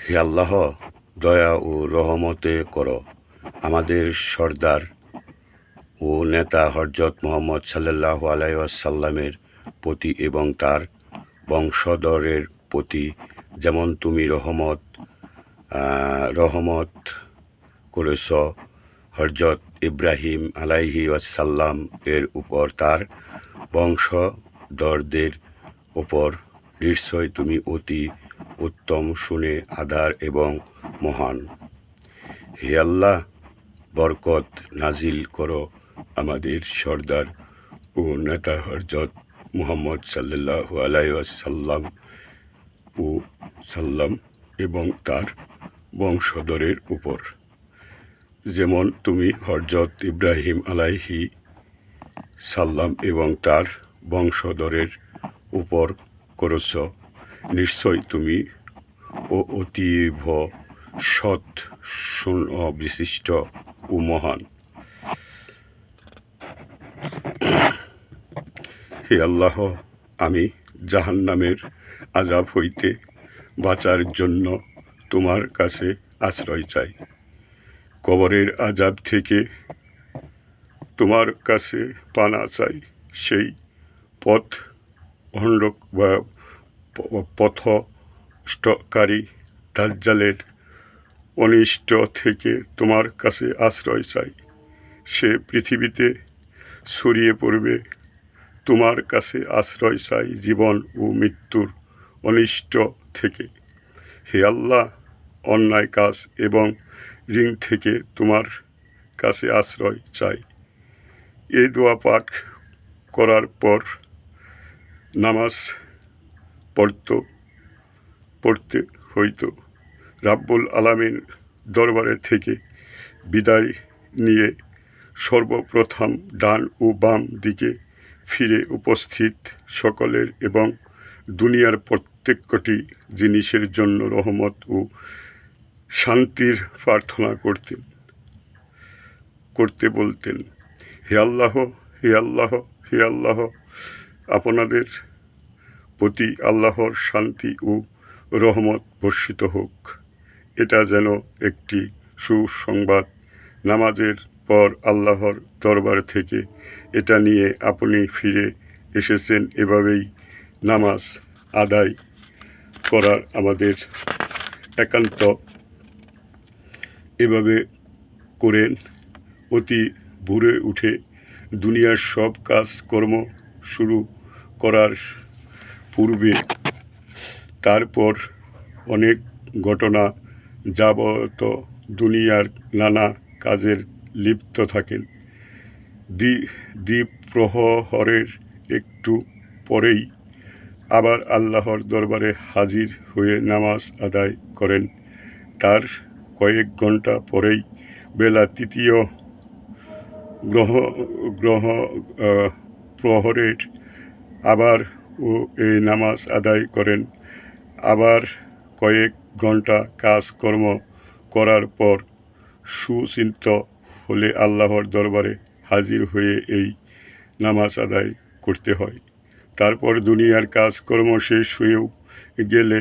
হে আল্লাহ, দয়া ও রহমতে করো আমাদের সর্দার ও নেতা হযরত মুহাম্মদ সাল্লাল্লাহু আলাইহি ওয়াসাল্লামের প্রতি এবং তার বংশধরের প্রতি, যেমন তুমি রহমত করেছ হযরত ইব্রাহিম আলাইহি ওয়াসাল্লাম এর উপর, তার বংশধরদের উপর। নিশ্চয় তুমি অতি উত্তম, শুনে আধার এবং মহান। হে আল্লাহ, বরকত নাজিল করো আমাদের সর্দার ও নেতা হযরত মুহাম্মদ সাল্লাল্লাহু আলাইহি ওয়াসাল্লাম এবং তার বংশধরের উপর, যেমন তুমি হযরত ইব্রাহিম আলাইহি সাল্লাম এবং তার বংশধরের উপর করেছ। নিশ্চয় তুমি অতীব সৎ, সুবিশিষ্ট ও মহান। হে আল্লাহ, আমি জাহান্নামের আযাব হইতে বাঁচার জন্য তোমার কাছে আশ্রয় চাই। কবরের আযাব থেকে তোমার কাছে পানা চাই। সেই পথভ্রষ্টকারী দাজ্জালের অনিষ্ট থেকে তোমার কাছে আশ্রয় চাই। সে পৃথিবীতে ছড়িয়ে পড়বে। তোমার কাছে আশ্রয় চাই জীবন ও মৃত্যুর অনিষ্ট থেকে। হে আল্লাহ, অন্যায় কাজ এবং ঋণ থেকে তোমার কাছে আশ্রয় চাই। এই দোয়া পাঠ করার পর নামাজ পড়তে হইতো। রাব্বুল আলামিন দরবারে থেকে বিদায় নিয়ে সর্বপ্রথম ডান ও বাম দিকে ফিরে উপস্থিত সকলের এবং দুনিয়ার প্রত্যেকটি জিনিসের জন্য রহমত ও শান্তির প্রার্থনা করতে বলতেন। হে আল্লাহ, হে আল্লাহ, হে আল্লাহ, আপনাদের প্রতি আল্লাহর শান্তি ও রহমত বর্ষিত হোক। এটা যেন একটি সুসংবাদ। নামাজের পর আল্লাহর দরবার থেকে এটা নিয়ে আপনি ফিরে এসেছেন। এভাবেই নামাজ আদায় করার আমাদের একান্ত। এভাবে করেন অতি ভোরে উঠে দুনিয়ার সব কাজকর্ম শুরু করার পূর্বে। তারপর অনেক ঘটনা যাবত দুনিয়ার নানা কাজের লিপ্ত থাকেন। দ্বিপ্রহরের একটু পরেই আবার আল্লাহর দরবারে হাজির হয়ে নামাজ আদায় করেন। তার কয়েক ঘন্টা পরেই বেলা তৃতীয় প্রহরের আবার এই নামাজ আদায় করেন। আবার কয়েক ঘন্টা কাজকর্ম করার পর সুচিন্ত হলে আল্লাহর দরবারে হাজির হয়ে এই নামাজ আদায় করতে হয়। তারপর দুনিয়ার কাজকর্ম শেষ হয়েও গেলে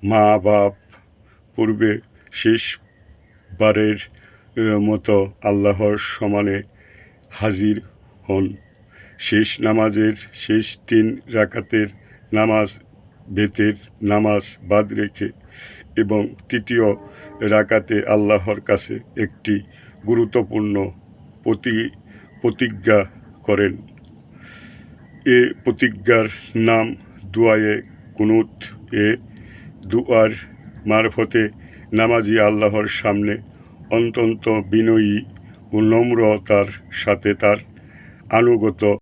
মা বাপ পূর্বে শেষবারের মতো আল্লাহর সামনে হাজির হন। শেষ নামাজের শেষ 3 রাকাতের নামাজ বেতের নামাজ বাদ রেখে এবং তৃতীয় রাকাতে আল্লাহর কাছে একটি গুরুত্বপূর্ণ প্রতিজ্ঞা করেন। এ প্রতিজ্ঞার নাম দুআয়ে কুনুত। এ দুআর মারফতে নামাজি আল্লাহর সামনে অত্যন্ত বিনয়ী ও নম্রতার সাথে তার আনুগত্য